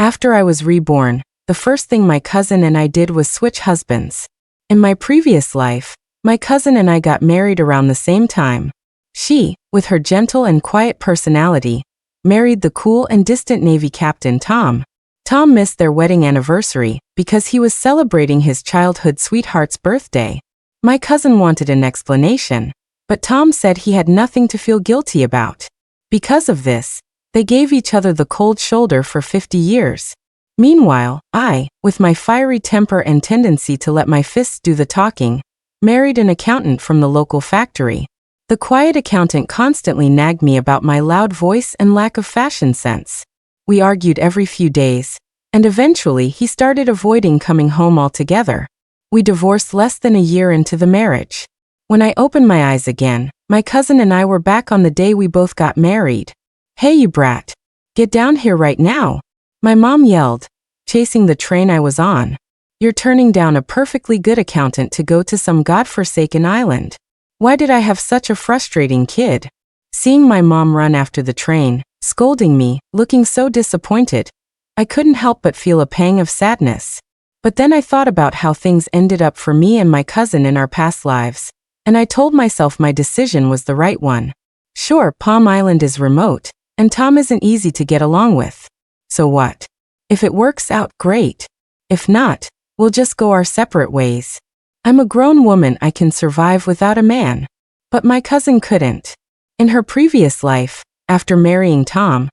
After I was reborn, the first thing my cousin and I did was switch husbands. In my previous life, my cousin and I got married around the same time. She, with her gentle and quiet personality, married the cool and distant Navy captain Tom. Tom missed their wedding anniversary because he was celebrating his childhood sweetheart's birthday. My cousin wanted an explanation, but Tom said he had nothing to feel guilty about. Because of this, they gave each other the cold shoulder for 50 years. Meanwhile, I, with my fiery temper and tendency to let my fists do the talking, married an accountant from the local factory. The quiet accountant constantly nagged me about my loud voice and lack of fashion sense. We argued every few days, and eventually he started avoiding coming home altogether. We divorced less than a year into the marriage. When I opened my eyes again, my cousin and I were back on the day we both got married. "Hey you brat! Get down here right now!" my mom yelled, chasing the train I was on. "You're turning down a perfectly good accountant to go to some godforsaken island. Why did I have such a frustrating kid?" Seeing my mom run after the train, scolding me, looking so disappointed, I couldn't help but feel a pang of sadness. But then I thought about how things ended up for me and my cousin in our past lives, and I told myself my decision was the right one. Sure, Palm Island is remote, and Tom isn't easy to get along with. So what? If it works out, great. If not, we'll just go our separate ways. I'm a grown woman, I can survive without a man. But my cousin couldn't. In her previous life, after marrying Tom,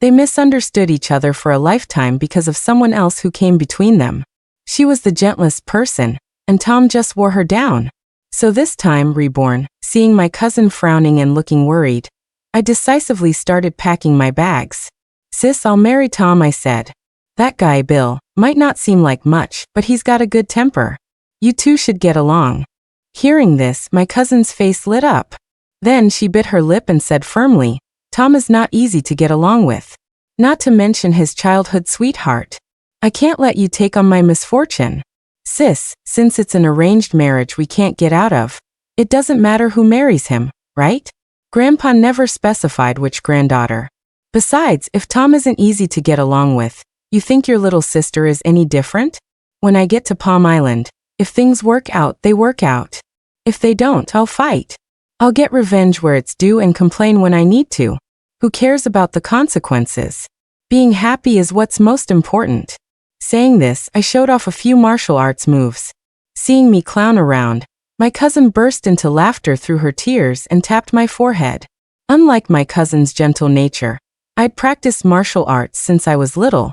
they misunderstood each other for a lifetime because of someone else who came between them. She was the gentlest person, and Tom just wore her down. So this time, reborn, seeing my cousin frowning and looking worried, I decisively started packing my bags. "Sis, I'll marry Tom," I said. "That guy, Bill, might not seem like much, but he's got a good temper. You two should get along." Hearing this, my cousin's face lit up. Then she bit her lip and said firmly, "Tom is not easy to get along with. Not to mention his childhood sweetheart. I can't let you take on my misfortune. Sis, since it's an arranged marriage we can't get out of, it doesn't matter who marries him, right?" Grandpa never specified which granddaughter. "Besides, if Tom isn't easy to get along with, you think your little sister is any different? When I get to Palm Island, if things work out, they work out. If they don't, I'll fight. I'll get revenge where it's due and complain when I need to. Who cares about the consequences? Being happy is what's most important." Saying this, I showed off a few martial arts moves. Seeing me clown around, my cousin burst into laughter through her tears and tapped my forehead. Unlike my cousin's gentle nature, I'd practiced martial arts since I was little,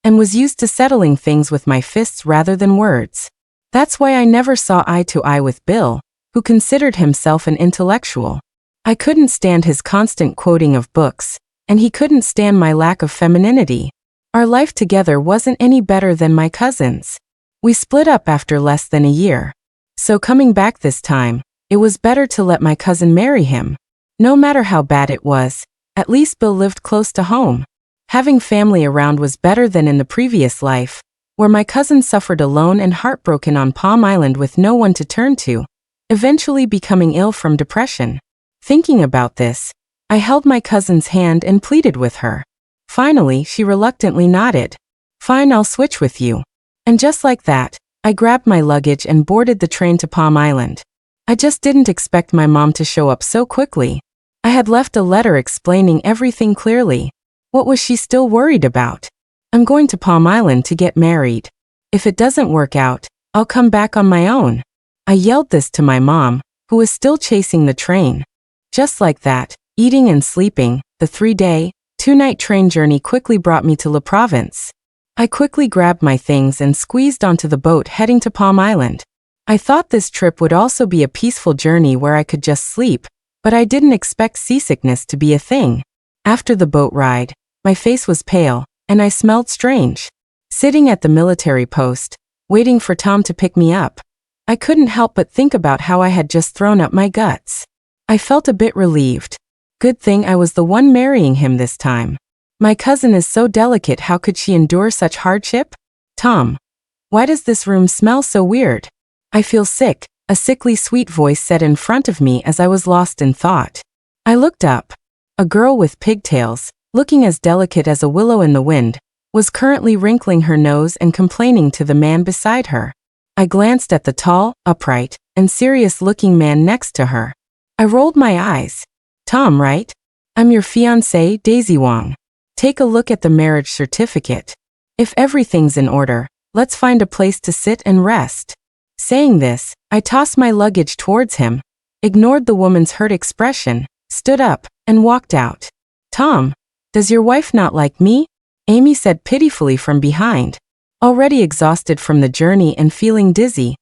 and was used to settling things with my fists rather than words. That's why I never saw eye to eye with Bill, who considered himself an intellectual. I couldn't stand his constant quoting of books, and he couldn't stand my lack of femininity. Our life together wasn't any better than my cousin's. We split up after less than a year. So coming back this time, it was better to let my cousin marry him. No matter how bad it was, at least Bill lived close to home. Having family around was better than in the previous life, where my cousin suffered alone and heartbroken on Palm Island with no one to turn to, eventually becoming ill from depression. Thinking about this, I held my cousin's hand and pleaded with her. Finally, she reluctantly nodded. "Fine, I'll switch with you." And just like that, I grabbed my luggage and boarded the train to Palm Island. I just didn't expect my mom to show up so quickly. I had left a letter explaining everything clearly. What was she still worried about? I'm going to Palm Island to get married. If it doesn't work out, I'll come back on my own. I yelled this to my mom, who was still chasing the train. Just like that, eating and sleeping, the 3-day, 2-night train journey quickly brought me to La Province. I quickly grabbed my things and squeezed onto the boat heading to Palm Island. I thought this trip would also be a peaceful journey where I could just sleep, but I didn't expect seasickness to be a thing. After the boat ride, my face was pale, and I smelled strange. Sitting at the military post, waiting for Tom to pick me up, I couldn't help but think about how I had just thrown up my guts. I felt a bit relieved. Good thing I was the one marrying him this time. My cousin is so delicate, how could she endure such hardship? "Tom, why does this room smell so weird?" "I feel sick," a sickly sweet voice said in front of me as I was lost in thought. I looked up. A girl with pigtails, looking as delicate as a willow in the wind, was currently wrinkling her nose and complaining to the man beside her. I glanced at the tall, upright, and serious-looking man next to her. I rolled my eyes. Tom, right? I'm your fiancée, Daisy Wong. Take a look at the marriage certificate. If everything's in order, let's find a place to sit and rest. Saying this, I tossed my luggage towards him, ignored the woman's hurt expression, stood up, and walked out. Tom, does your wife not like me? Amy said pitifully from behind. Already exhausted from the journey and feeling dizzy,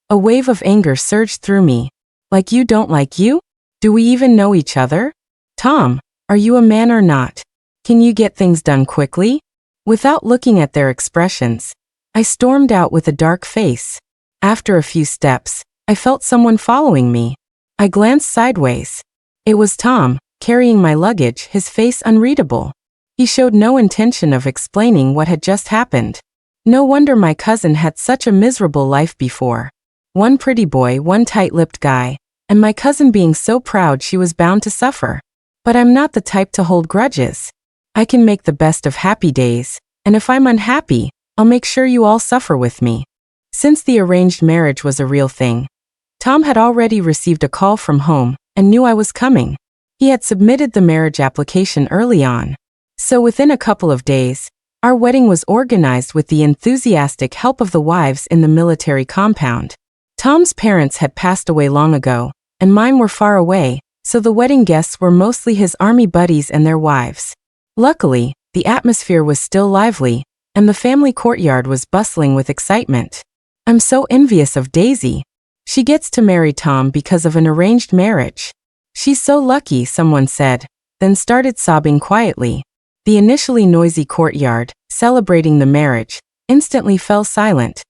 a wave of anger surged through me. Like you don't like you? Do we even know each other? Tom, are you a man or not? Can you get things done quickly? Without looking at their expressions, I stormed out with a dark face. After a few steps, I felt someone following me. I glanced sideways. It was Tom, carrying my luggage, his face unreadable. He showed no intention of explaining what had just happened. No wonder my cousin had such a miserable life before. One pretty boy, one tight-lipped guy, and my cousin being so proud she was bound to suffer. But I'm not the type to hold grudges. I can make the best of happy days, and if I'm unhappy, I'll make sure you all suffer with me. Since the arranged marriage was a real thing, Tom had already received a call from home and knew I was coming. He had submitted the marriage application early on. So within a couple of days, our wedding was organized with the enthusiastic help of the wives in the military compound. Tom's parents had passed away long ago, and mine were far away, so the wedding guests were mostly his army buddies and their wives. Luckily, the atmosphere was still lively, and the family courtyard was bustling with excitement. I'm so envious of Daisy. She gets to marry Tom because of an arranged marriage. She's so lucky, someone said, then started sobbing quietly. The initially noisy courtyard, celebrating the marriage, instantly fell silent,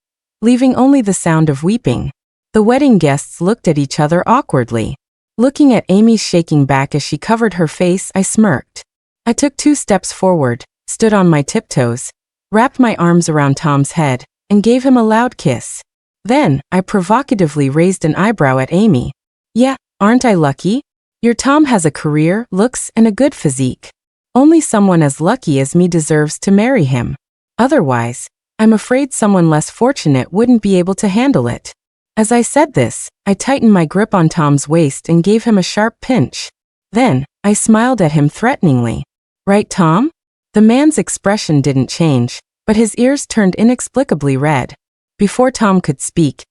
leaving only the sound of weeping. The wedding guests looked at each other awkwardly. Looking at Amy's shaking back as she covered her face, I smirked. I took 2 steps forward, stood on my tiptoes, wrapped my arms around Tom's head, and gave him a loud kiss. Then, I provocatively raised an eyebrow at Amy. Yeah, aren't I lucky? Your Tom has a career, looks, and a good physique. Only someone as lucky as me deserves to marry him. Otherwise, I'm afraid someone less fortunate wouldn't be able to handle it. As I said this, I tightened my grip on Tom's waist and gave him a sharp pinch. Then, I smiled at him threateningly. Right, Tom? The man's expression didn't change, but his ears turned inexplicably red. Before Tom could speak,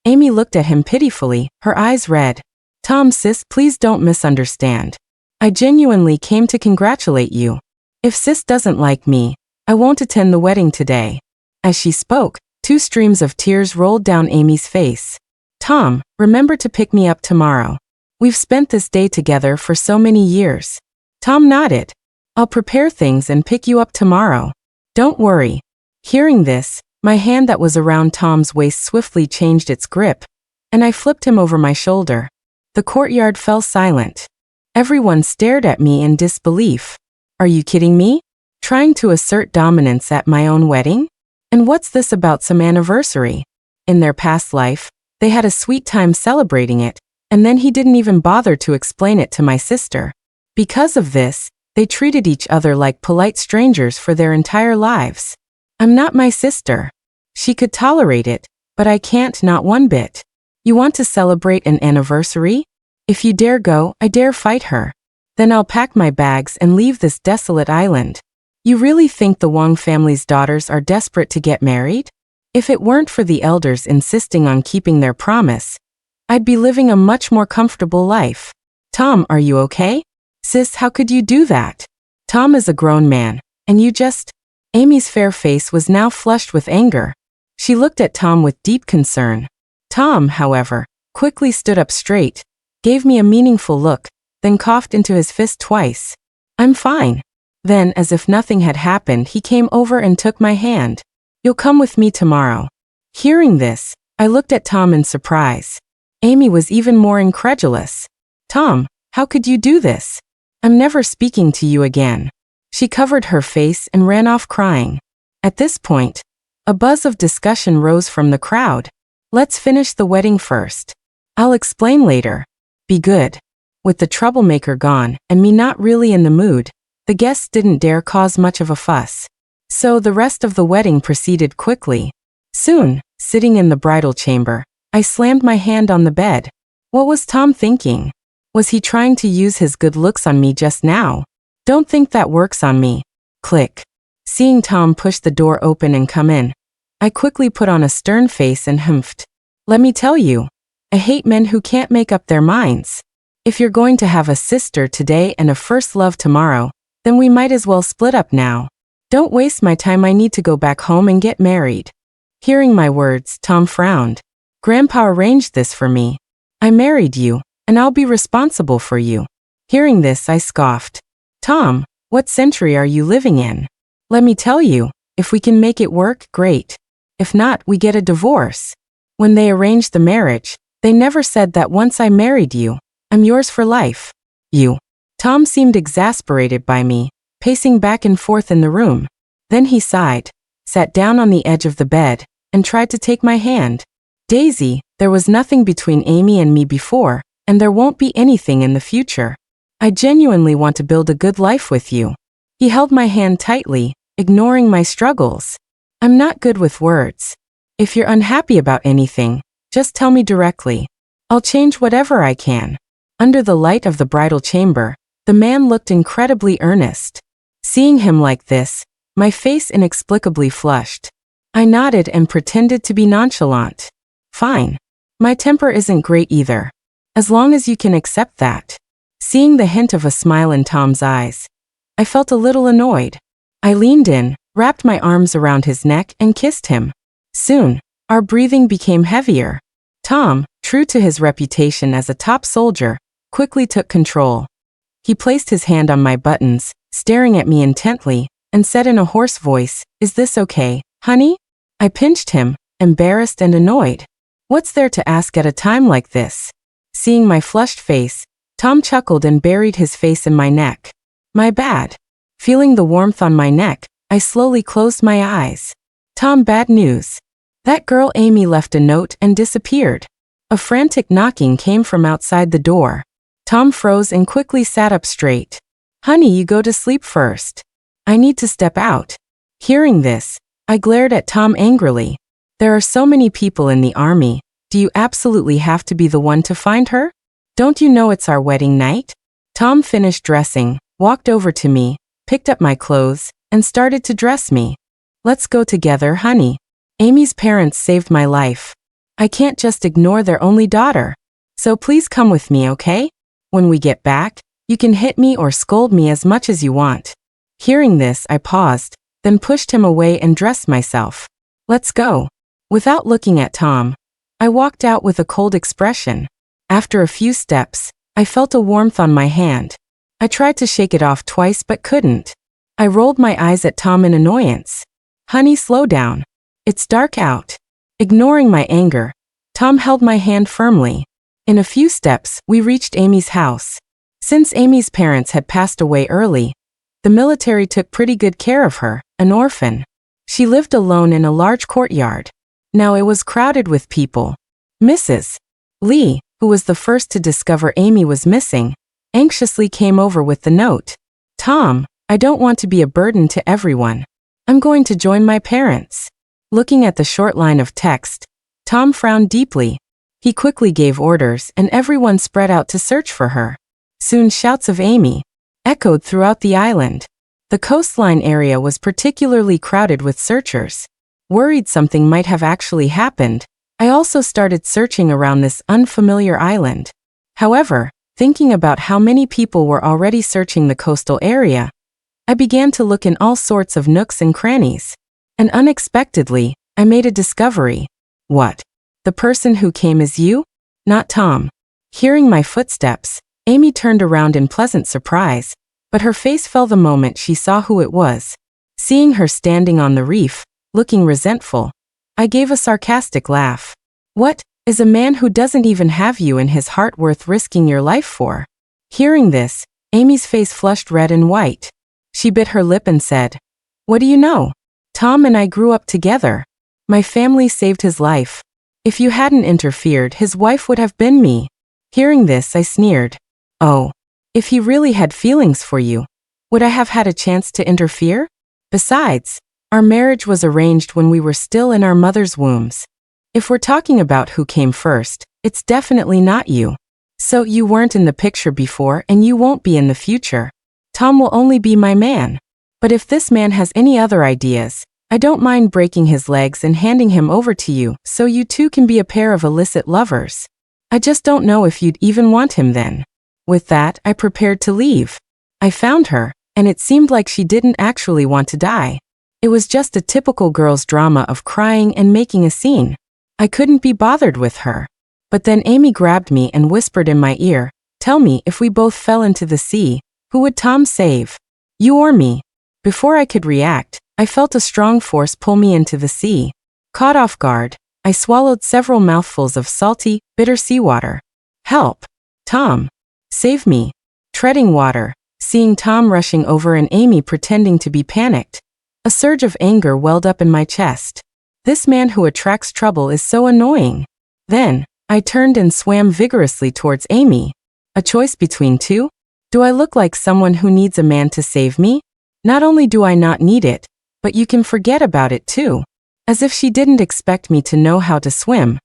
Amy looked at him pitifully, her eyes red. Tom, sis, please don't misunderstand. I genuinely came to congratulate you. If sis doesn't like me, I won't attend the wedding today. As she spoke, 2 streams of tears rolled down Amy's face. Tom, remember to pick me up tomorrow. We've spent this day together for so many years. Tom nodded. I'll prepare things and pick you up tomorrow. Don't worry. Hearing this, my hand that was around Tom's waist swiftly changed its grip, and I flipped him over my shoulder. The courtyard fell silent. Everyone stared at me in disbelief. Are you kidding me? Trying to assert dominance at my own wedding? And what's this about some anniversary? In their past life, they had a sweet time celebrating it, and then he didn't even bother to explain it to my sister. Because of this, they treated each other like polite strangers for their entire lives. I'm not my sister. She could tolerate it, but I can't, not one bit. You want to celebrate an anniversary? If you dare go, I dare fight her. Then I'll pack my bags and leave this desolate island. You really think the Wong family's daughters are desperate to get married? If it weren't for the elders insisting on keeping their promise, I'd be living a much more comfortable life. Tom, are you okay? Sis, how could you do that? Tom is a grown man, and you just... Amy's fair face was now flushed with anger. She looked at Tom with deep concern. Tom, however, quickly stood up straight, gave me a meaningful look, then coughed into his fist twice. I'm fine. Then, as if nothing had happened, he came over and took my hand. You'll come with me tomorrow. Hearing this, I looked at Tom in surprise. Amy was even more incredulous. Tom, how could you do this? I'm never speaking to you again. She covered her face and ran off crying. At this point, a buzz of discussion rose from the crowd. Let's finish the wedding first. I'll explain later. Be good. With the troublemaker gone, and me not really in the mood, the guests didn't dare cause much of a fuss. So the rest of the wedding proceeded quickly. Soon, sitting in the bridal chamber, I slammed my hand on the bed. What was Tom thinking? Was he trying to use his good looks on me just now? Don't think that works on me. Click. Seeing Tom push the door open and come in, I quickly put on a stern face and humphed. Let me tell you, I hate men who can't make up their minds. If you're going to have a sister today and a first love tomorrow, then we might as well split up now. Don't waste my time, I need to go back home and get married. Hearing my words, Tom frowned. Grandpa arranged this for me. I married you, and I'll be responsible for you. Hearing this, I scoffed. Tom, what century are you living in? Let me tell you, if we can make it work, great. If not, we get a divorce. When they arranged the marriage, they never said that once I married you, I'm yours for life. You. Tom seemed exasperated by me, pacing back and forth in the room. Then he sighed, sat down on the edge of the bed, and tried to take my hand. Daisy, there was nothing between Amy and me before, and there won't be anything in the future. I genuinely want to build a good life with you. He held my hand tightly, ignoring my struggles. I'm not good with words. If you're unhappy about anything, just tell me directly. I'll change whatever I can. Under the light of the bridal chamber, the man looked incredibly earnest. Seeing him like this, my face inexplicably flushed. I nodded and pretended to be nonchalant. Fine. My temper isn't great either. As long as you can accept that. Seeing the hint of a smile in Tom's eyes, I felt a little annoyed. I leaned in, wrapped my arms around his neck and kissed him. Soon, our breathing became heavier. Tom, true to his reputation as a top soldier, quickly took control. He placed his hand on my buttons, staring at me intently, and said in a hoarse voice, "Is this okay, honey?" I pinched him, embarrassed and annoyed. What's there to ask at a time like this? Seeing my flushed face, Tom chuckled and buried his face in my neck. My bad. Feeling the warmth on my neck, I slowly closed my eyes. Tom, bad news. That girl Amy left a note and disappeared. A frantic knocking came from outside the door. Tom froze and quickly sat up straight. Honey, you go to sleep first. I need to step out. Hearing this, I glared at Tom angrily. There are so many people in the army. Do you absolutely have to be the one to find her? Don't you know it's our wedding night? Tom finished dressing, walked over to me, picked up my clothes, and started to dress me. Let's go together, honey. Amy's parents saved my life. I can't just ignore their only daughter. So please come with me, okay? When we get back, you can hit me or scold me as much as you want. Hearing this, I paused, then pushed him away and dressed myself. Let's go. Without looking at Tom, I walked out with a cold expression. After a few steps, I felt a warmth on my hand. I tried to shake it off twice but couldn't. I rolled my eyes at Tom in annoyance. Honey, slow down. It's dark out. Ignoring my anger, Tom held my hand firmly. In a few steps, we reached Amy's house. Since Amy's parents had passed away early, the military took pretty good care of her, an orphan. She lived alone in a large courtyard. Now it was crowded with people. Mrs. Lee, who was the first to discover Amy was missing, anxiously came over with the note. Tom, I don't want to be a burden to everyone. I'm going to join my parents. Looking at the short line of text, Tom frowned deeply. He quickly gave orders and everyone spread out to search for her. Soon shouts of Amy echoed throughout the island. The coastline area was particularly crowded with searchers. Worried something might have actually happened, I also started searching around this unfamiliar island. However, thinking about how many people were already searching the coastal area, I began to look in all sorts of nooks and crannies. And unexpectedly, I made a discovery. What? The person who came is you? Not Tom. Hearing my footsteps, Amy turned around in pleasant surprise, but her face fell the moment she saw who it was. Seeing her standing on the reef, looking resentful, I gave a sarcastic laugh. What, is a man who doesn't even have you in his heart worth risking your life for? Hearing this, Amy's face flushed red and white. She bit her lip and said, What do you know? Tom and I grew up together. My family saved his life. If you hadn't interfered, his wife would have been me. Hearing this, I sneered. Oh, if he really had feelings for you, would I have had a chance to interfere? Besides, Our marriage was arranged when we were still in our mother's wombs. If we're talking about who came first, it's definitely not you. So you weren't in the picture before and you won't be in the future. Tom will only be my man. But if this man has any other ideas, I don't mind breaking his legs and handing him over to you so you two can be a pair of illicit lovers. I just don't know if you'd even want him then. With that, I prepared to leave. I found her, and it seemed like she didn't actually want to die. It was just a typical girl's drama of crying and making a scene. I couldn't be bothered with her. But then Amy grabbed me and whispered in my ear, "Tell me, if we both fell into the sea, who would Tom save? You or me?" Before I could react, I felt a strong force pull me into the sea. Caught off guard, I swallowed several mouthfuls of salty, bitter seawater. "Help! Tom! Save me!" Treading water, seeing Tom rushing over and Amy pretending to be panicked. A surge of anger welled up in my chest. This man who attracts trouble is so annoying. Then, I turned and swam vigorously towards Amy. A choice between two? Do I look like someone who needs a man to save me? Not only do I not need it, but you can forget about it too. As if she didn't expect me to know how to swim.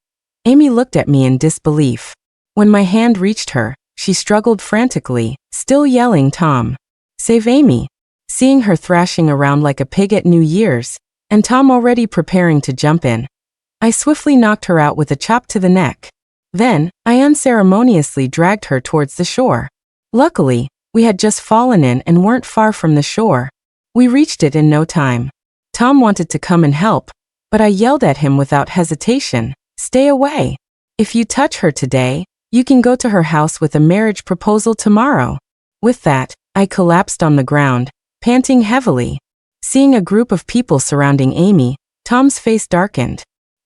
Amy looked at me in disbelief. When my hand reached her, she struggled frantically, still yelling, "Tom! Save Amy!" Seeing her thrashing around like a pig at New Year's, and Tom already preparing to jump in, I swiftly knocked her out with a chop to the neck. Then, I unceremoniously dragged her towards the shore. Luckily, we had just fallen in and weren't far from the shore. We reached it in no time. Tom wanted to come and help, but I yelled at him without hesitation, "Stay away. If you touch her today, you can go to her house with a marriage proposal tomorrow." With that, I collapsed on the ground, panting heavily. Seeing a group of people surrounding Amy, Tom's face darkened.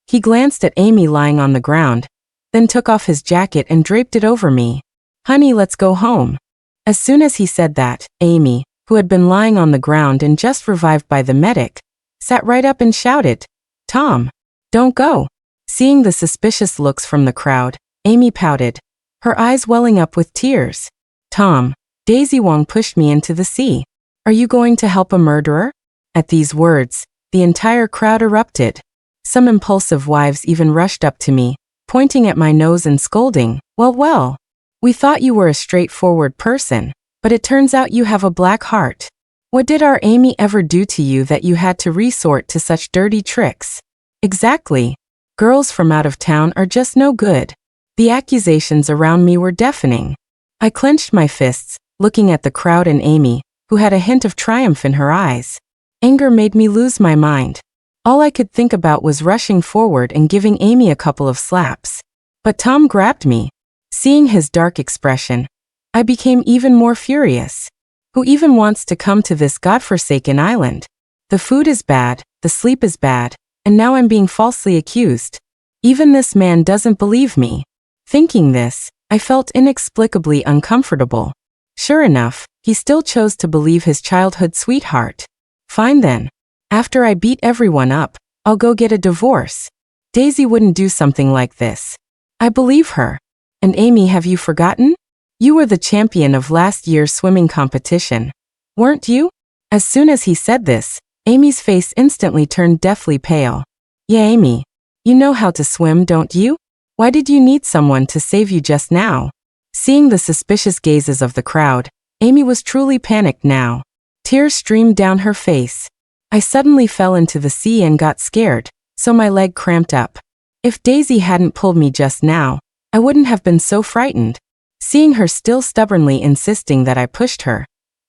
He glanced at Amy lying on the ground, then took off his jacket and draped it over me. "Honey, let's go home." As soon as he said that, Amy, who had been lying on the ground and just revived by the medic, sat right up and shouted, "Tom, don't go." Seeing the suspicious looks from the crowd, Amy pouted, her eyes welling up with tears. "Tom," Daisy Wong pushed me into the sea. "Are you going to help a murderer?" At these words, the entire crowd erupted. Some impulsive wives even rushed up to me, pointing at my nose and scolding, Well, we thought you were a straightforward person, but it turns out you have a black heart. What did our Amy ever do to you that you had to resort to such dirty tricks?" Exactly. Girls from out of town are just no good. The accusations around me were deafening. I clenched my fists, looking at the crowd and Amy, who had a hint of triumph in her eyes. Anger made me lose my mind. All I could think about was rushing forward and giving Amy a couple of slaps. But Tom grabbed me. Seeing his dark expression, I became even more furious. Who even wants to come to this godforsaken island? The food is bad, the sleep is bad, and now I'm being falsely accused. Even this man doesn't believe me. Thinking this, I felt inexplicably uncomfortable. Sure enough, he still chose to believe his childhood sweetheart. Fine then. After I beat everyone up, I'll go get a divorce. Daisy wouldn't do something like this. I believe her. And Amy, have you forgotten? You were the champion of last year's swimming competition, weren't you? As soon as he said this, Amy's face instantly turned deathly pale. Yeah, Amy. You know how to swim, don't you? Why did you need someone to save you just now? Seeing the suspicious gazes of the crowd, Amy was truly panicked now. Tears streamed down her face. I suddenly fell into the sea and got scared, so my leg cramped up. If Daisy hadn't pulled me just now, I wouldn't have been so frightened. Seeing her still stubbornly insisting that I pushed her,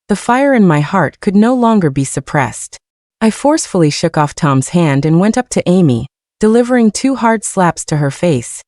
the fire in my heart could no longer be suppressed. I forcefully shook off Tom's hand and went up to Amy, delivering 2 hard slaps to her face.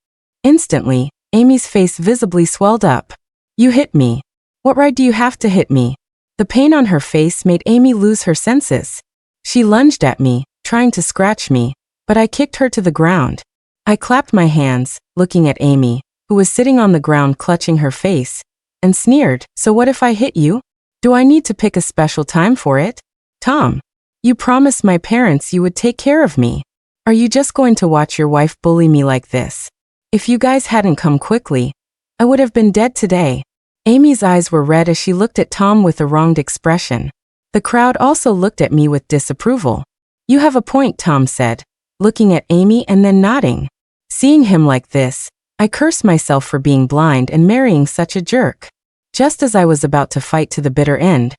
Instantly, Amy's face visibly swelled up. "You hit me. What right do you have to hit me?" The pain on her face made Amy lose her senses. She lunged at me, trying to scratch me, but I kicked her to the ground. I clapped my hands, looking at Amy, who was sitting on the ground clutching her face, and sneered, "So what if I hit you? Do I need to pick a special time for it? Tom, you promised my parents you would take care of me. Are you just going to watch your wife bully me like this? If you guys hadn't come quickly, I would have been dead today." Amy's eyes were red as she looked at Tom with a wronged expression. The crowd also looked at me with disapproval. You have a point, Tom said, looking at Amy and then nodding. Seeing him like this, I cursed myself for being blind and marrying such a jerk. Just as I was about to fight to the bitter end,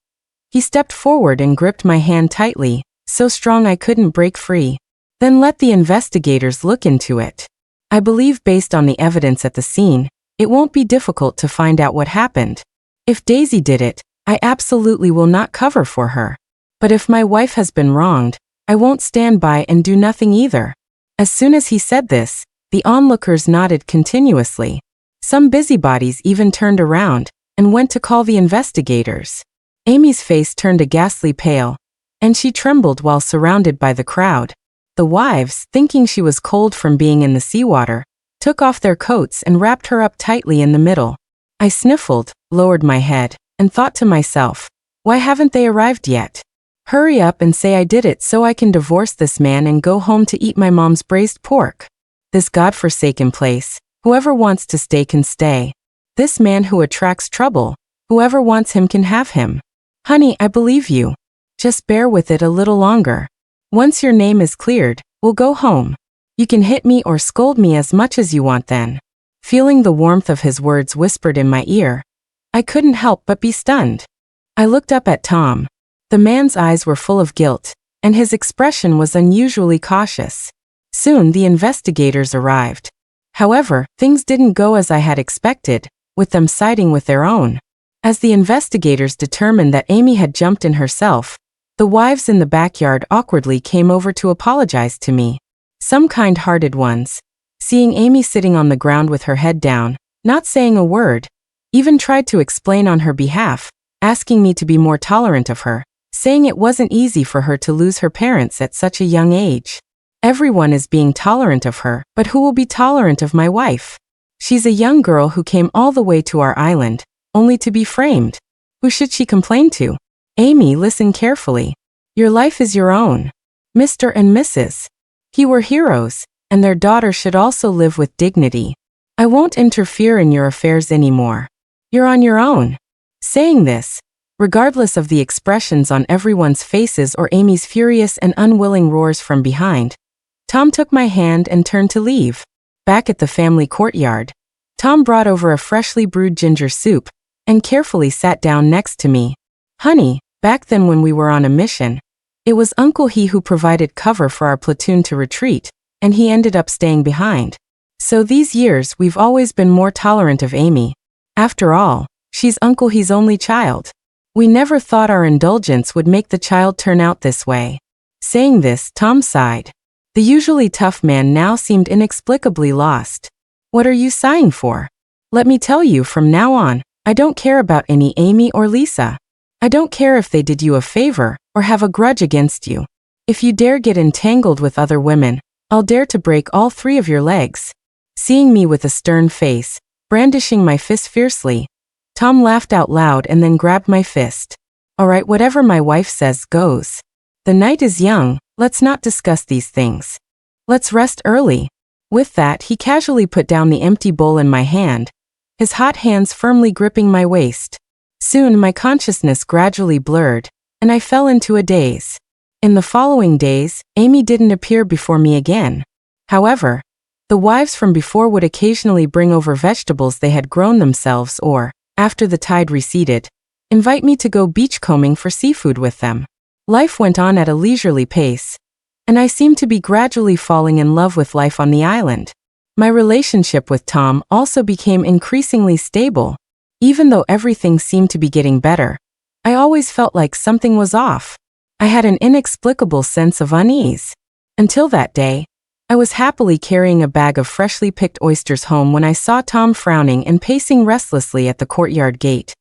he stepped forward and gripped my hand tightly, so strong I couldn't break free. Then let the investigators look into it. I believe based on the evidence at the scene, it won't be difficult to find out what happened. If Daisy did it, I absolutely will not cover for her. But if my wife has been wronged, I won't stand by and do nothing either. As soon as he said this, the onlookers nodded continuously. Some busybodies even turned around and went to call the investigators. Amy's face turned a ghastly pale, and she trembled while surrounded by the crowd. The wives, thinking she was cold from being in the seawater, took off their coats and wrapped her up tightly in the middle. I sniffled, lowered my head, and thought to myself, why haven't they arrived yet? Hurry up and say I did it so I can divorce this man and go home to eat my mom's braised pork. This godforsaken place, whoever wants to stay can stay. This man who attracts trouble, whoever wants him can have him. Honey, I believe you. Just bear with it a little longer. Once your name is cleared, we'll go home. You can hit me or scold me as much as you want then. Feeling the warmth of his words whispered in my ear, I couldn't help but be stunned. I looked up at Tom. The man's eyes were full of guilt, and his expression was unusually cautious. Soon the investigators arrived. However, things didn't go as I had expected, with them siding with their own. As the investigators determined that Amy had jumped in herself, the wives in the backyard awkwardly came over to apologize to me. Some kind-hearted ones, seeing Amy sitting on the ground with her head down, not saying a word, even tried to explain on her behalf, asking me to be more tolerant of her, saying it wasn't easy for her to lose her parents at such a young age. Everyone is being tolerant of her, but who will be tolerant of my wife? She's a young girl who came all the way to our island, only to be framed. Who should she complain to? Amy, listen carefully. Your life is your own. Mr. and Mrs. He were heroes, and their daughter should also live with dignity. I won't interfere in your affairs anymore. You're on your own. Saying this, regardless of the expressions on everyone's faces or Amy's furious and unwilling roars from behind, Tom took my hand and turned to leave. Back at the family courtyard, Tom brought over a freshly brewed ginger soup and carefully sat down next to me. Honey, back then when we were on a mission, it was Uncle He who provided cover for our platoon to retreat, and he ended up staying behind. So these years we've always been more tolerant of Amy. After all, she's Uncle He's only child. We never thought our indulgence would make the child turn out this way. Saying this, Tom sighed. The usually tough man now seemed inexplicably lost. What are you sighing for? Let me tell you from now on, I don't care about any Amy or Lisa. I don't care if they did you a favor or have a grudge against you. If you dare get entangled with other women, I'll dare to break all 3 of your legs. Seeing me with a stern face, brandishing my fist fiercely, Tom laughed out loud and then grabbed my fist. All right, whatever my wife says goes. The night is young, let's not discuss these things. Let's rest early. With that, he casually put down the empty bowl in my hand, his hot hands firmly gripping my waist. Soon my consciousness gradually blurred, and I fell into a daze. In the following days, Amy didn't appear before me again. However, the wives from before would occasionally bring over vegetables they had grown themselves or, after the tide receded, invite me to go beachcombing for seafood with them. Life went on at a leisurely pace, and I seemed to be gradually falling in love with life on the island. My relationship with Tom also became increasingly stable. Even though everything seemed to be getting better, I always felt like something was off. I had an inexplicable sense of unease. Until that day, I was happily carrying a bag of freshly picked oysters home when I saw Tom frowning and pacing restlessly at the courtyard gate,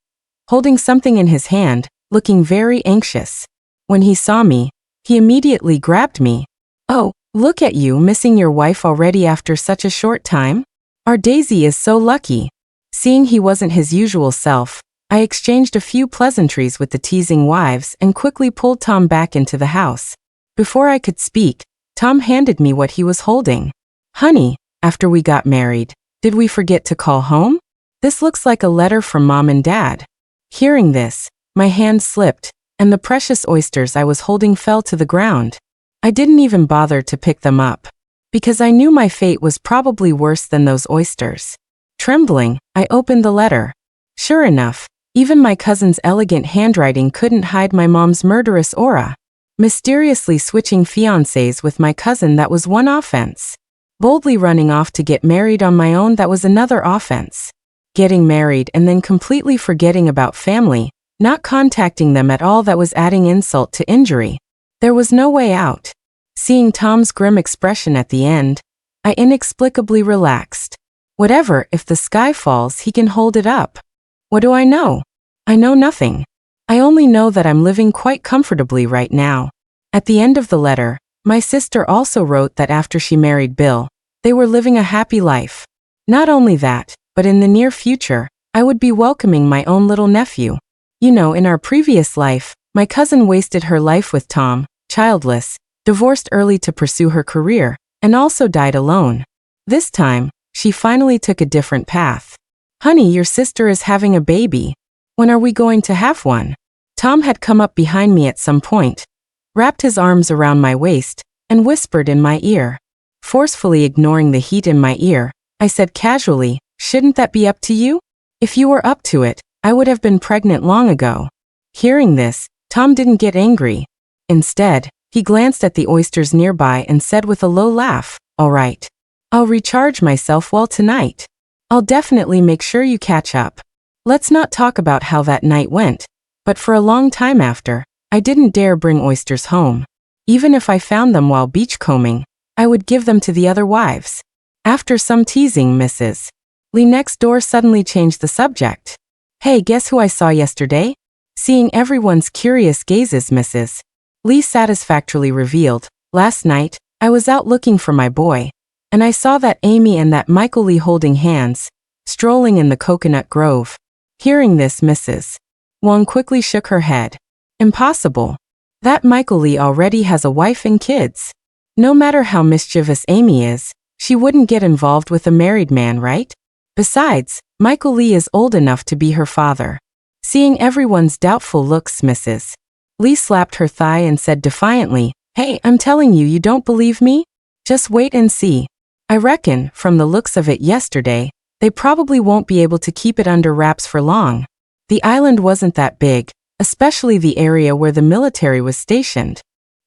holding something in his hand, looking very anxious. When he saw me, he immediately grabbed me. Oh, look at you missing your wife already after such a short time? Our Daisy is so lucky. Seeing he wasn't his usual self, I exchanged a few pleasantries with the teasing wives and quickly pulled Tom back into the house. Before I could speak, Tom handed me what he was holding. Honey, after we got married, did we forget to call home? This looks like a letter from Mom and Dad. Hearing this, my hand slipped, and the precious oysters I was holding fell to the ground. I didn't even bother to pick them up, because I knew my fate was probably worse than those oysters. Trembling, I opened the letter. Sure enough, even my cousin's elegant handwriting couldn't hide my mom's murderous aura. Mysteriously switching fiancés with my cousin, that was one offense. Boldly running off to get married on my own, that was another offense. Getting married and then completely forgetting about family, not contacting them at all, that was adding insult to injury. There was no way out. Seeing Tom's grim expression at the end, I inexplicably relaxed. Whatever, if the sky falls, he can hold it up. What do I know? I know nothing. I only know that I'm living quite comfortably right now. At the end of the letter, my sister also wrote that after she married Bill, they were living a happy life. Not only that, but in the near future, I would be welcoming my own little nephew. You know, in our previous life, my cousin wasted her life with Tom, childless, divorced early to pursue her career, and also died alone. This time, she finally took a different path. Honey, your sister is having a baby. When are we going to have one? Tom had come up behind me at some point, wrapped his arms around my waist, and whispered in my ear. Forcefully ignoring the heat in my ear, I said casually, "Shouldn't that be up to you? If you were up to it, I would have been pregnant long ago." Hearing this, Tom didn't get angry. Instead, he glanced at the oysters nearby and said with a low laugh, "All right. I'll recharge myself well tonight. I'll definitely make sure you catch up." Let's not talk about how that night went, but for a long time after, I didn't dare bring oysters home. Even if I found them while beachcombing, I would give them to the other wives. After some teasing, Mrs. Lee next door suddenly changed the subject. "Hey, guess who I saw yesterday?" Seeing everyone's curious gazes, Mrs. Lee satisfactorily revealed, "Last night, I was out looking for my boy, and I saw that Amy and that Michael Lee holding hands, strolling in the coconut grove." Hearing this, Mrs. Wong quickly shook her head. "Impossible. That Michael Lee already has a wife and kids. No matter how mischievous Amy is, she wouldn't get involved with a married man, right? Besides, Michael Lee is old enough to be her father." Seeing everyone's doubtful looks, Mrs. Lee slapped her thigh and said defiantly, "Hey, I'm telling you, you don't believe me? Just wait and see. I reckon, from the looks of it yesterday, they probably won't be able to keep it under wraps for long." The island wasn't that big, especially the area where the military was stationed.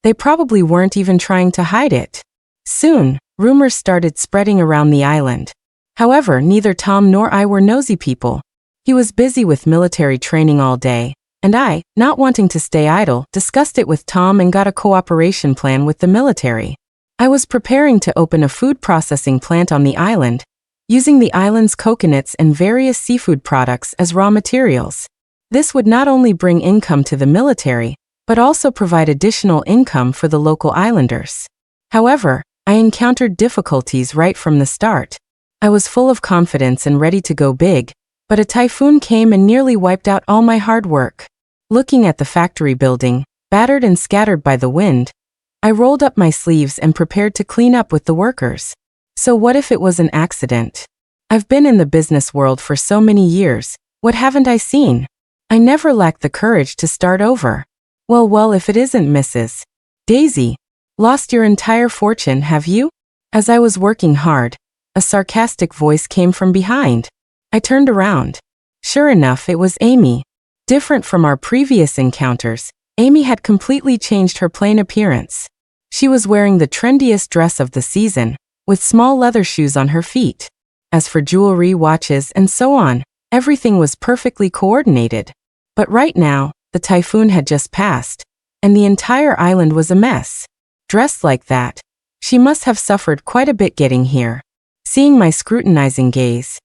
They probably weren't even trying to hide it. Soon, rumors started spreading around the island. However, neither Tom nor I were nosy people. He was busy with military training all day, and I, not wanting to stay idle, discussed it with Tom and got a cooperation plan with the military. I was preparing to open a food processing plant on the island, using the island's coconuts and various seafood products as raw materials. This would not only bring income to the military, but also provide additional income for the local islanders. However, I encountered difficulties right from the start. I was full of confidence and ready to go big, but a typhoon came and nearly wiped out all my hard work. Looking at the factory building, battered and scattered by the wind, I rolled up my sleeves and prepared to clean up with the workers. So what if it was an accident? I've been in the business world for so many years, what haven't I seen? I never lacked the courage to start over. Well, if it isn't Mrs. Daisy. Lost your entire fortune, have you? As I was working hard, a sarcastic voice came from behind. I turned around. Sure enough, it was Amy. Different from our previous encounters, Amy had completely changed her plain appearance. She was wearing the trendiest dress of the season, with small leather shoes on her feet. As for jewelry, watches, and so on, everything was perfectly coordinated. But right now, the typhoon had just passed, and the entire island was a mess. Dressed like that, she must have suffered quite a bit getting here. Seeing my scrutinizing gaze,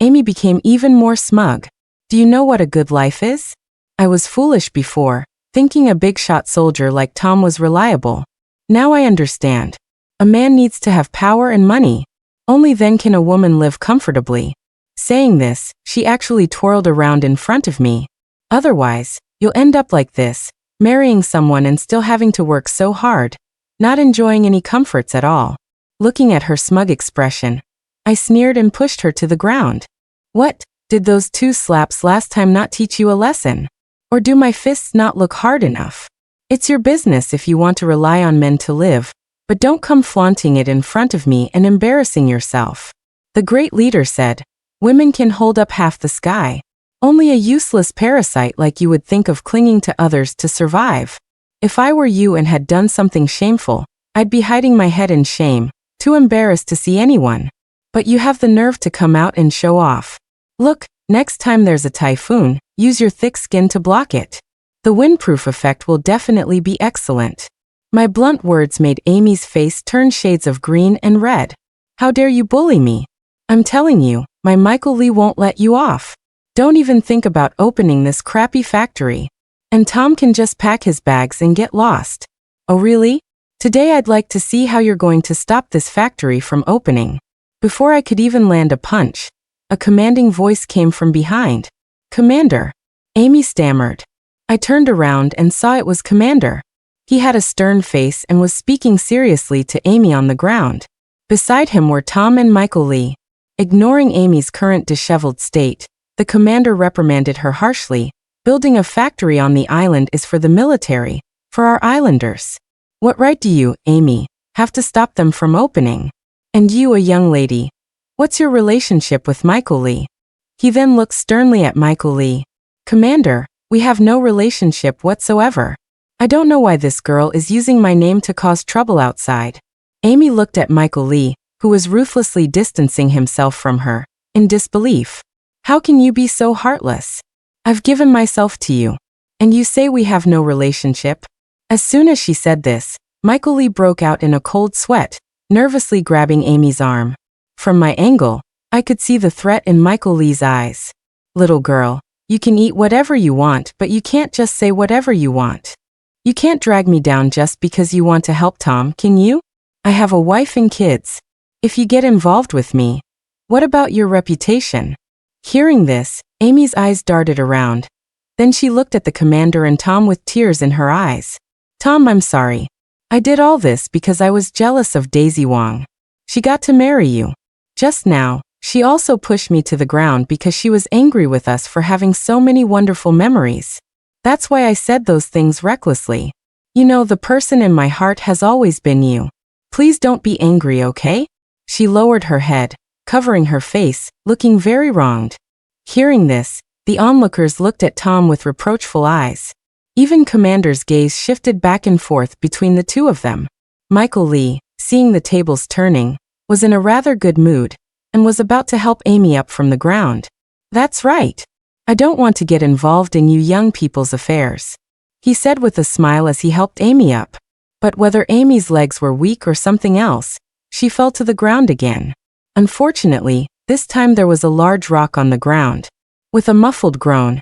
Amy became even more smug. "Do you know what a good life is? I was foolish before, thinking a big-shot soldier like Tom was reliable. Now I understand. A man needs to have power and money. Only then can a woman live comfortably." Saying this, she actually twirled around in front of me. "Otherwise, you'll end up like this, marrying someone and still having to work so hard, not enjoying any comforts at all." Looking at her smug expression, I sneered and pushed her to the ground. "What, did those 2 slaps last time not teach you a lesson? Or do my fists not look hard enough?" It's your business if you want to rely on men to live, but don't come flaunting it in front of me and embarrassing yourself. The great leader said, women can hold up half the sky. Only a useless parasite like you would think of clinging to others to survive. If I were you and had done something shameful, I'd be hiding my head in shame, too embarrassed to see anyone. But you have the nerve to come out and show off. Look, next time there's a typhoon, use your thick skin to block it. The windproof effect will definitely be excellent. My blunt words made Amy's face turn shades of green and red. How dare you bully me? I'm telling you, my Michael Lee won't let you off. Don't even think about opening this crappy factory. And Tom can just pack his bags and get lost. Oh really? Today I'd like to see how you're going to stop this factory from opening. Before I could even land a punch, a commanding voice came from behind. Commander. Amy stammered. I turned around and saw it was Commander. He had a stern face and was speaking seriously to Amy on the ground. Beside him were Tom and Michael Lee. Ignoring Amy's current disheveled state, the commander reprimanded her harshly. Building a factory on the island is for the military, for our islanders. What right do you, Amy, have to stop them from opening? And you, a young lady, what's your relationship with Michael Lee? He then looked sternly at Michael Lee. Commander, we have no relationship whatsoever. I don't know why this girl is using my name to cause trouble outside. Amy looked at Michael Lee, who was ruthlessly distancing himself from her, in disbelief. How can you be so heartless? I've given myself to you. And you say we have no relationship? As soon as she said this, Michael Lee broke out in a cold sweat, nervously grabbing Amy's arm. From my angle, I could see the threat in Michael Lee's eyes. Little girl, you can eat whatever you want, but you can't just say whatever you want. You can't drag me down just because you want to help Tom, can you? I have a wife and kids. If you get involved with me, what about your reputation? Hearing this, Amy's eyes darted around. Then she looked at the commander and Tom with tears in her eyes. Tom, I'm sorry. I did all this because I was jealous of Daisy Wong. She got to marry you. Just now, she also pushed me to the ground because she was angry with us for having so many wonderful memories. That's why I said those things recklessly. You know, the person in my heart has always been you. Please don't be angry, okay? She lowered her head, covering her face, looking very wronged. Hearing this, the onlookers looked at Tom with reproachful eyes. Even Commander's gaze shifted back and forth between the two of them. Michael Lee, seeing the tables turning, was in a rather good mood, and was about to help Amy up from the ground. That's right. I don't want to get involved in you young people's affairs, he said with a smile as he helped Amy up. But whether Amy's legs were weak or something else, she fell to the ground again. Unfortunately, this time there was a large rock on the ground. With a muffled groan,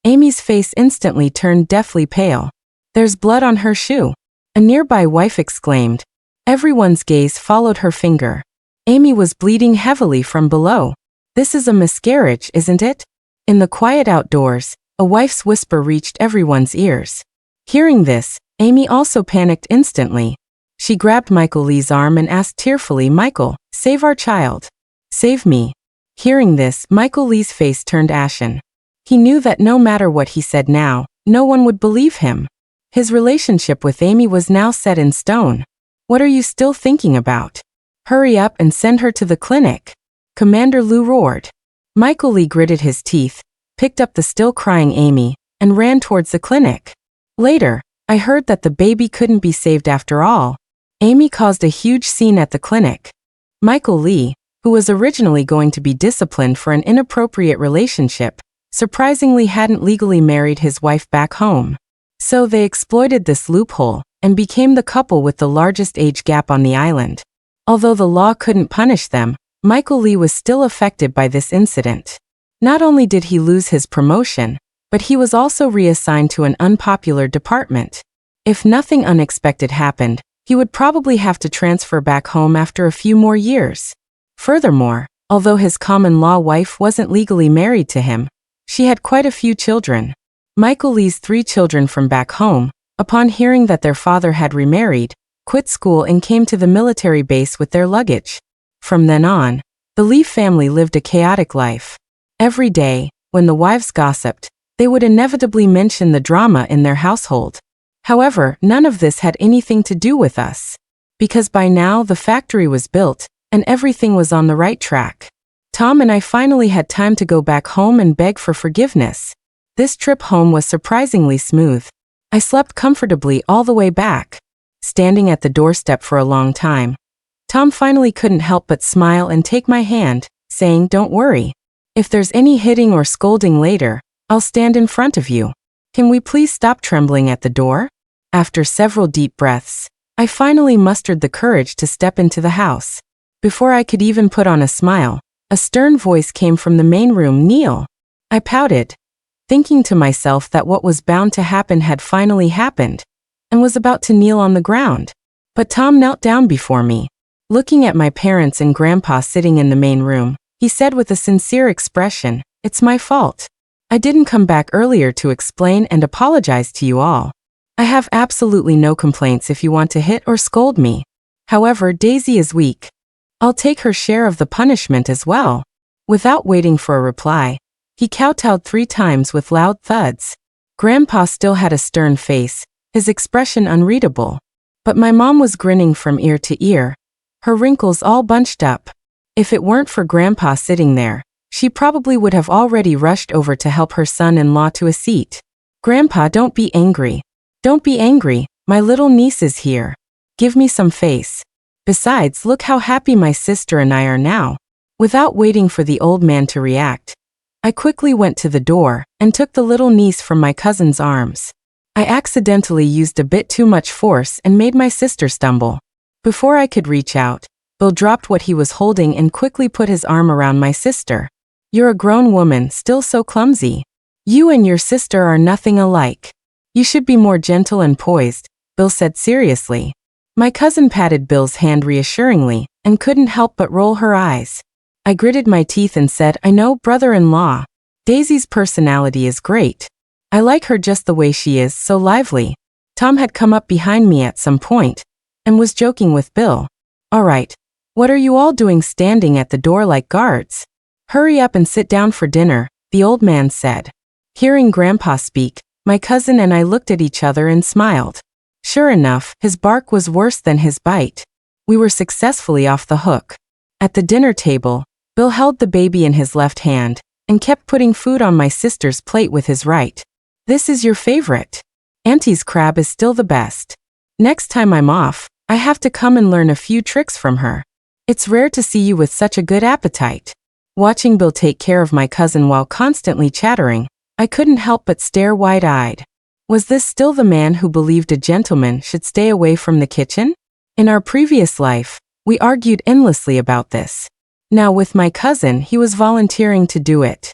Amy's face instantly turned deathly pale. There's blood on her shoe, a nearby wife exclaimed. Everyone's gaze followed her finger. Amy was bleeding heavily from below. This is a miscarriage, isn't it? In the quiet outdoors, a wife's whisper reached everyone's ears. Hearing this, Amy also panicked instantly. She grabbed Michael Lee's arm and asked tearfully, Michael, save our child. Save me. Hearing this, Michael Lee's face turned ashen. He knew that no matter what he said now, no one would believe him. His relationship with Amy was now set in stone. What are you still thinking about? Hurry up and send her to the clinic. Commander Liu roared. Michael Lee gritted his teeth, picked up the still crying Amy, and ran towards the clinic. Later, I heard that the baby couldn't be saved after all. Amy caused a huge scene at the clinic. Michael Lee, who was originally going to be disciplined for an inappropriate relationship, surprisingly hadn't legally married his wife back home. So they exploited this loophole and became the couple with the largest age gap on the island. Although the law couldn't punish them, Michael Lee was still affected by this incident. Not only did he lose his promotion, but he was also reassigned to an unpopular department. If nothing unexpected happened, he would probably have to transfer back home after a few more years. Furthermore, although his common-law wife wasn't legally married to him, she had quite a few children. Michael Lee's 3 children from back home, upon hearing that their father had remarried, quit school and came to the military base with their luggage. From then on, the Lee family lived a chaotic life. Every day, when the wives gossiped, they would inevitably mention the drama in their household. However, none of this had anything to do with us. Because by now the factory was built, and everything was on the right track. Tom and I finally had time to go back home and beg for forgiveness. This trip home was surprisingly smooth. I slept comfortably all the way back. Standing at the doorstep for a long time, Tom finally couldn't help but smile and take my hand, saying, "Don't worry. If there's any hitting or scolding later, I'll stand in front of you. Can we please stop trembling at the door?" After several deep breaths, I finally mustered the courage to step into the house. Before I could even put on a smile, a stern voice came from the main room, "Kneel." I pouted, thinking to myself that what was bound to happen had finally happened, and was about to kneel on the ground. But Tom knelt down before me. Looking at my parents and Grandpa sitting in the main room, he said with a sincere expression, "It's my fault. I didn't come back earlier to explain and apologize to you all. I have absolutely no complaints if you want to hit or scold me. However, Daisy is weak. I'll take her share of the punishment as well." Without waiting for a reply, he kowtowed 3 times with loud thuds. Grandpa still had a stern face, his expression unreadable. But my mom was grinning from ear to ear, her wrinkles all bunched up. If it weren't for Grandpa sitting there, she probably would have already rushed over to help her son-in-law to a seat. "Grandpa, don't be angry. Don't be angry, my little niece is here. Give me some face. Besides, look how happy my sister and I are now." Without waiting for the old man to react, I quickly went to the door and took the little niece from my cousin's arms. I accidentally used a bit too much force and made my sister stumble. Before I could reach out, Bill dropped what he was holding and quickly put his arm around my sister. "You're a grown woman, still so clumsy. You and your sister are nothing alike. You should be more gentle and poised," Bill said seriously. My cousin patted Bill's hand reassuringly and couldn't help but roll her eyes. I gritted my teeth and said, "I know, brother-in-law. Daisy's personality is great. I like her just the way she is, so lively." Tom had come up behind me at some point and was joking with Bill. "All right, what are you all doing standing at the door like guards? Hurry up and sit down for dinner," the old man said. Hearing Grandpa speak, my cousin and I looked at each other and smiled. Sure enough, his bark was worse than his bite. We were successfully off the hook. At the dinner table, Bill held the baby in his left hand and kept putting food on my sister's plate with his right. "This is your favorite. Auntie's crab is still the best. Next time I'm off, I have to come and learn a few tricks from her. It's rare to see you with such a good appetite." Watching Bill take care of my cousin while constantly chattering, I couldn't help but stare wide-eyed. Was this still the man who believed a gentleman should stay away from the kitchen? In our previous life, we argued endlessly about this. Now with my cousin, he was volunteering to do it.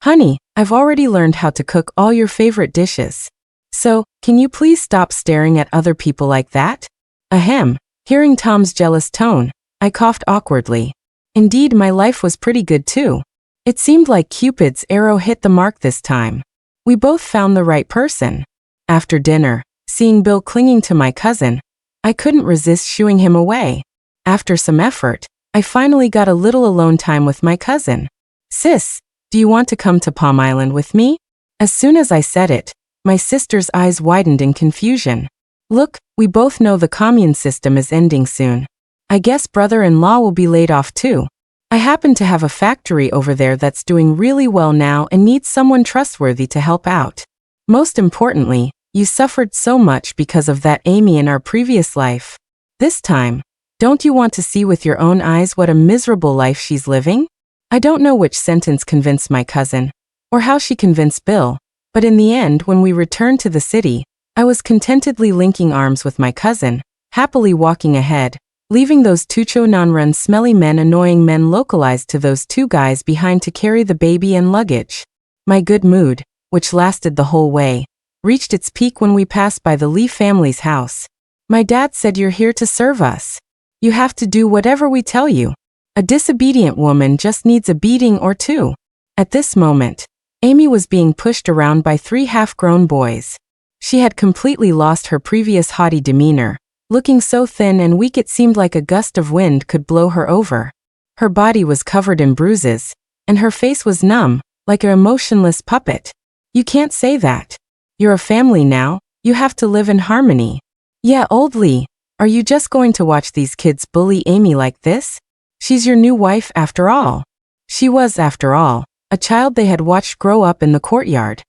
"Honey, I've already learned how to cook all your favorite dishes. So, can you please stop staring at other people like that?" Ahem. Hearing Tom's jealous tone, I coughed awkwardly. Indeed, my life was pretty good too. It seemed like Cupid's arrow hit the mark this time. We both found the right person. After dinner, seeing Bill clinging to my cousin, I couldn't resist shooing him away. After some effort, I finally got a little alone time with my cousin. "Sis, do you want to come to Palm Island with me?" As soon as I said it, my sister's eyes widened in confusion. "Look, we both know the commune system is ending soon. I guess brother-in-law will be laid off too. I happen to have a factory over there that's doing really well now and needs someone trustworthy to help out. Most importantly, you suffered so much because of that Amy in our previous life. This time, don't you want to see with your own eyes what a miserable life she's living?" I don't know which sentence convinced my cousin, or how she convinced Bill, but in the end, when we returned to the city, I was contentedly linking arms with my cousin, happily walking ahead, leaving those Tucho non-run smelly annoying men localized to those 2 guys behind to carry the baby and luggage. My good mood, which lasted the whole way, reached its peak when we passed by the Lee family's house. "My dad said you're here to serve us. You have to do whatever we tell you. A disobedient woman just needs a beating or 2. At this moment, Amy was being pushed around by 3 half-grown boys. She had completely lost her previous haughty demeanor, looking so thin and weak it seemed like a gust of wind could blow her over. Her body was covered in bruises, and her face was numb, like an emotionless puppet. "You can't say that. You're a family now," You have to live in harmony. Yeah, old Lee, are you just going to watch these kids bully Amy like this? She's your new wife after all. She was, after all, a child they had watched grow up in the courtyard.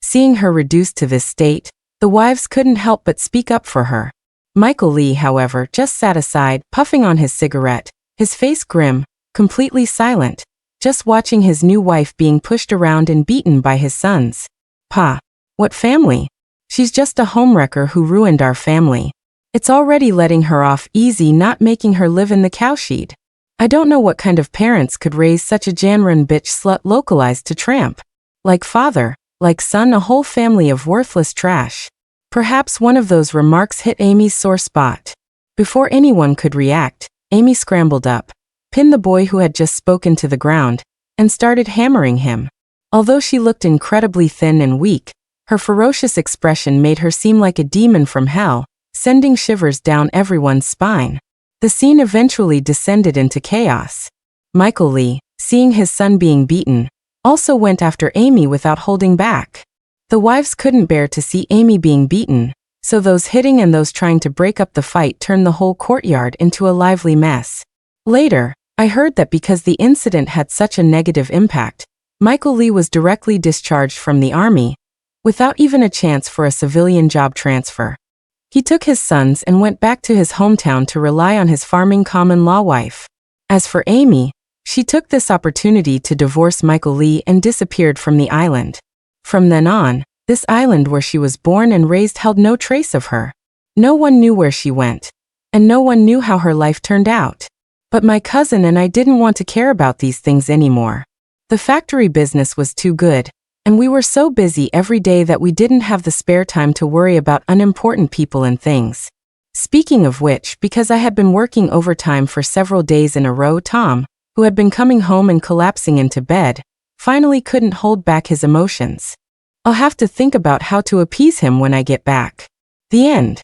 Seeing her reduced to this state, the wives couldn't help but speak up for her. Michael Lee, however, just sat aside, puffing on his cigarette, his face grim, completely silent, just watching his new wife being pushed around and beaten by his sons. Pa, what family? She's just a homewrecker who ruined our family. It's already letting her off easy, not making her live in the cowshed. I don't know what kind of parents could raise such a Janrun bitch slut localized to tramp. Like father, like son, a whole family of worthless trash. Perhaps one of those remarks hit Amy's sore spot. Before anyone could react, Amy scrambled up, pinned the boy who had just spoken to the ground, and started hammering him. Although she looked incredibly thin and weak, her ferocious expression made her seem like a demon from hell, sending shivers down everyone's spine. The scene eventually descended into chaos. Michael Lee, seeing his son being beaten, also went after Amy without holding back. The wives couldn't bear to see Amy being beaten, so those hitting and those trying to break up the fight turned the whole courtyard into a lively mess. Later, I heard that because the incident had such a negative impact, Michael Lee was directly discharged from the army, without even a chance for a civilian job transfer. He took his sons and went back to his hometown to rely on his farming common-law wife. As for Amy, she took this opportunity to divorce Michael Lee and disappeared from the island. From then on, this island where she was born and raised held no trace of her. No one knew where she went, and no one knew how her life turned out. But my cousin and I didn't want to care about these things anymore. The factory business was too good, and we were so busy every day that we didn't have the spare time to worry about unimportant people and things. Speaking of which, because I had been working overtime for several days in a row, Tom, who had been coming home and collapsing into bed, finally couldn't hold back his emotions. I'll have to think about how to appease him when I get back. The end.